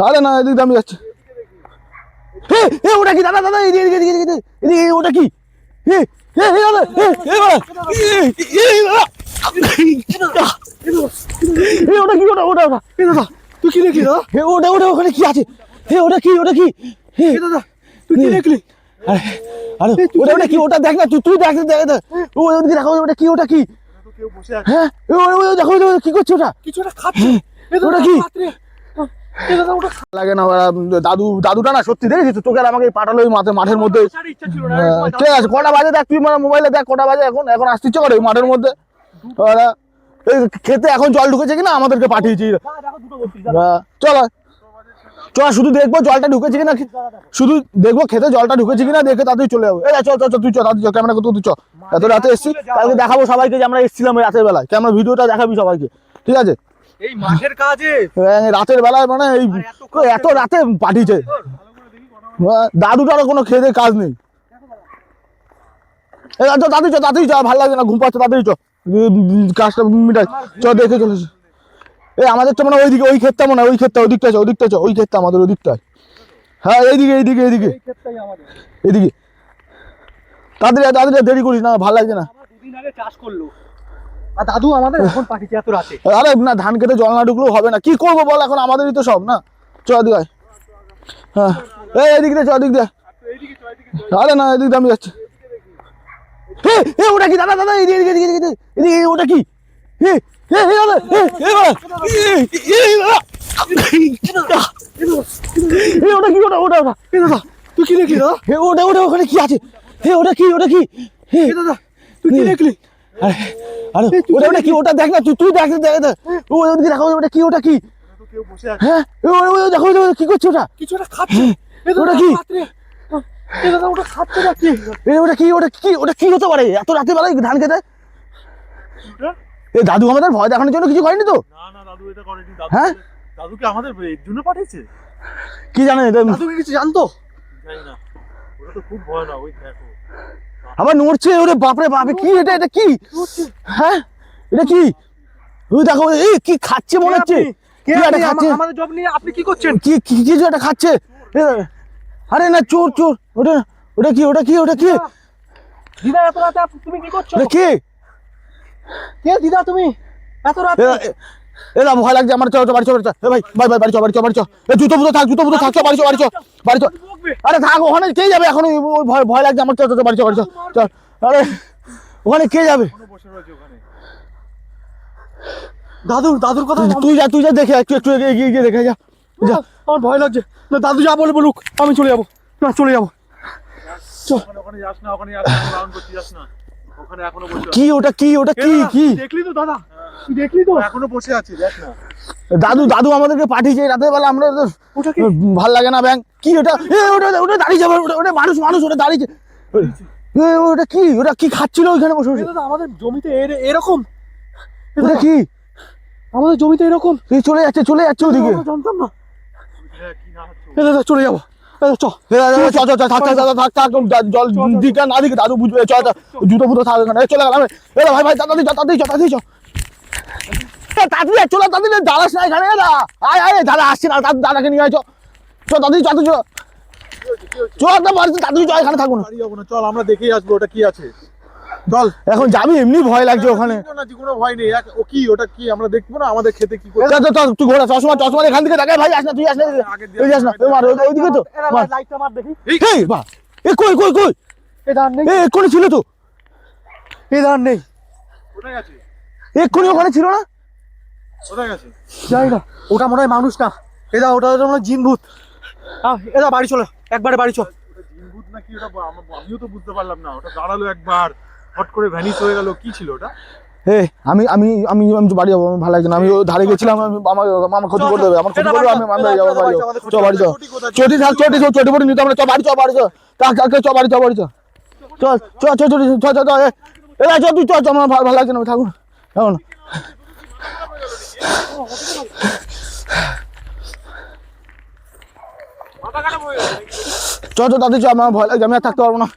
আরে না এদিক আমি যাচ্ছি। ওটা কি দাদা দাদা এদিকে ওটা কি ওটা কি ওটা ওটা দাদা তুই কি দেখলি দাদা? ওটা ওটা ওখানে কি আছে? ওটা কি ওটা কি দাদা তুই কি দেখলি? আরে ওটা ওটা কি ওটা দেখ না, তুই দেখ ওদিকে দেখো ওটা কি ওটা কি? হ্যাঁ দেখো কি করছে ওটা? কিছু একটা খাচ্ছে। ওটা কি লাগে না? দাদুটা না সত্যি দেখেছিস তোকে আর আমাকে পাঠালো ওই মাঠের মধ্যে। ঠিক আছে কটা বাজে দেখ তুই মোবাইলে দেখ কটা বাজে এখন আসতে ইচ্ছে করে ওই মাঠের মধ্যে। খেতে এখন জল ঢুকেছে কিনা আমাদেরকে পাঠিয়েছি। চলো চল শুধু দেখবো জলটা ঢুকেছে কিনা, শুধু দেখবো খেতে জলটা ঢুকেছে কিনা, দেখে তাড়াতাড়ি চলে যাবো। এই চল তুই চ তাড়াতাড়ি ক্যামেরা করতে তুই চ। এত রাতে এসছি কালকে দেখাবো সবাইকে যে আমরা এসেছিলাম রাতের বেলায়, ক্যামেরা ভিডিওটা দেখাবি সবাইকে ঠিক আছে? এই মাঠের কাজে রাতের বেলায় মানে এই এত রাতে পাঠিয়েছে। দাদুটারও কোনো খেতে কাজ নেই। তাড়াতাড়ি চ ভালো লাগছে না ঘুম পাচ্ছে, তাড়াতাড়ি চ কাজটা মিটাই চ দেখে চলেছে। আমাদের তো মানে ওইদিকে ওই ক্ষেতটা মনে হয় ওই ক্ষেতটা ওদিকটা চ ওই ক্ষেতটা আমাদের ওদিকটায়। হ্যাঁ এইদিকে এইদিকে তাড়াতাড়ি দেরি করিস না ভালো লাগছে না। দুদিন আগে চাষ করলো আর দাদু আমাদের এখন পাঠিয়েছে এত রাতে। আরে না ধান খেতে জল না ঢুকলেও হবে না, কি করবো বল এখন আমাদেরই তো সব না। চ এদিকে হ্যাঁ এইদিক দিয়ে চ এদিক দিয়ে। আরে না এদিক দিয়ে আমি যাচ্ছি। ওটা কি দাদা দাদা এদিকে ওটা কি ওটা কি ওটা ওটা দাদা তুই কি দেখলি? ওটা ওটা ওখানে কি আছে? ওটা কি ওটা কি দাদা তুই কি দেখলি? আরে ওটা ওটা কি ওটা দেখ না, তুই দেখ ওদিকে দেখো ওটা কি ওটা কি? হ্যাঁ দেখো কি করছে ওটা? কিছু একটা খাচ্ছে। ওটা কি ওটা খাচ্ছে নাকি? ওটা কি ওটা কি ওটা কি হতে পারে এত রাতে বেলায় ধান খেতে? এই দাদু আমাদের ভয় দেখানোর জন্য কিছু করেনি তো? না না দাদু এটা করেনি। হ্যাঁ দাদুকে আমাদের এর জন্য পাঠিয়েছে। কি জানে দাদু কি কিছু জানতো? জানি না, ওটা তো খুব ভয় না। ওই দেখো আবার নড়ছে। ওরে বাপরে বাপরে কি এটা এটা কি? হ্যাঁ এটা কি? ওই দেখো এই কি খাচ্ছে মনে হচ্ছে। কি এটা খাচ্ছে? আমাদের জব নিয়ে আপনি কি করছেন? কি কিছু একটা খাচ্ছে। আরে না চোর ওটা ওটা কি ওটা কি ওটা কি? দিদা এত রাতে তুমি কি করছো? কে দিদা তুমি এত রাতে? এরা ভয় লাগছে আমার। চল বাড়ি চ ভাই বাড়ি চ জুতো বুতো থাক চ বাড়ি চ। আরে থাক ওখানে কে যাবে এখন? ভয় লাগছে আমার। চল বাড়ি চ চল। আরে ওখানে কে যাবে? দাদুর কথা তুই যা দেখে একটু এগিয়ে গিয়ে দেখে যা। আমার ভয় লাগছে না। দাদু যা বলে বলুক আমি চলে যাবো। না চলে যাবো। ওখানে যাস না, ওখানে রাউন্ড করতে যাস না। ওখানে এখনো বসে কি ওটা কি ওটা কি কি দেখলি তো দাদা? তুই দেখলি তো এখনো বসে আছিস দেখ না। দাদু আমাদেরকে পাঠিয়েছে রাতের বেলা। আমরা ভাল লাগে না ব্যাং কি ওটা? ওটা দাঁড়িয়ে যাবে। ওটা মানুষ ওটা দাঁড়িয়েছে। ওটা কি খাচ্ছিল ওইখানে বসে বসে? আমাদের জমিতে এরকম ওটা কি? আমাদের জমিতে এরকম চলে যাচ্ছে ওদিকে। জানতাম না। দাদা চলে যাবো। জল দিকে না দিকে দাদু বুঝবে। জুতো ফুতো থাকবে এখানে। চলে গেলাম ভাই তাড়াতাড়ি চ তাড়াতাড়ি চলো তাড়াতাড়ি দাঁড়াস না এখানে। দাদা আসছে না দাদাকে নিয়ে আয় তাড়াতাড়ি তাড়াতাড়ি চ এখানে থাকবো না। চল আমরা দেখেই আসবো ওটা কি আছে। চল এখন যাবি এমনি ভয় লাগছে ওখানে। কোনো ভয় নেই। ও কি ওটা কি আমরা দেখবো না? আমাদের খেতে কি করে? তুই ঘোরা চশমা এখান থেকে দেখায়। ভাই আস না তুই আস না ওইদিকে তো লাইটটা মার দেখি। কই এই ধান নেই। এক্ষুনি ছিল তো। এই ধান নেই। কোথায় আছে? এক্ষুনি ওখানে ছিল না। কোথায় গেছে জানি না। ওটা মনে হয় মানুষ না। ওটা মনে হয় জিন ভূত। বাড়ি চলো একবারে বাড়ি চল। জিন ভূত নাকি ওটা আমিও তো বুঝতে পারলাম না। ওটা দাঁড়ালো একবার হট করে ভ্যানিশ হয়ে গেল। কি ছিল ওটা? আমি বাড়ি যাবো। আমার ভালো লাগছে না। আমি ধারে গেছিলাম। আমার ক্ষতি করে দেবে। আমার ক্ষতি করবে। আমি বাড়ি যাবো। বাড়ি চটি ফটি নিতে আমরা বাড়ি চ বাড়ি চ তুই চ আমার ভালো লাগছে না। থাকুন এখন তাড়াতাড়ি আমার ভয় লাগছে। আমি আর থাকতে পারবো না।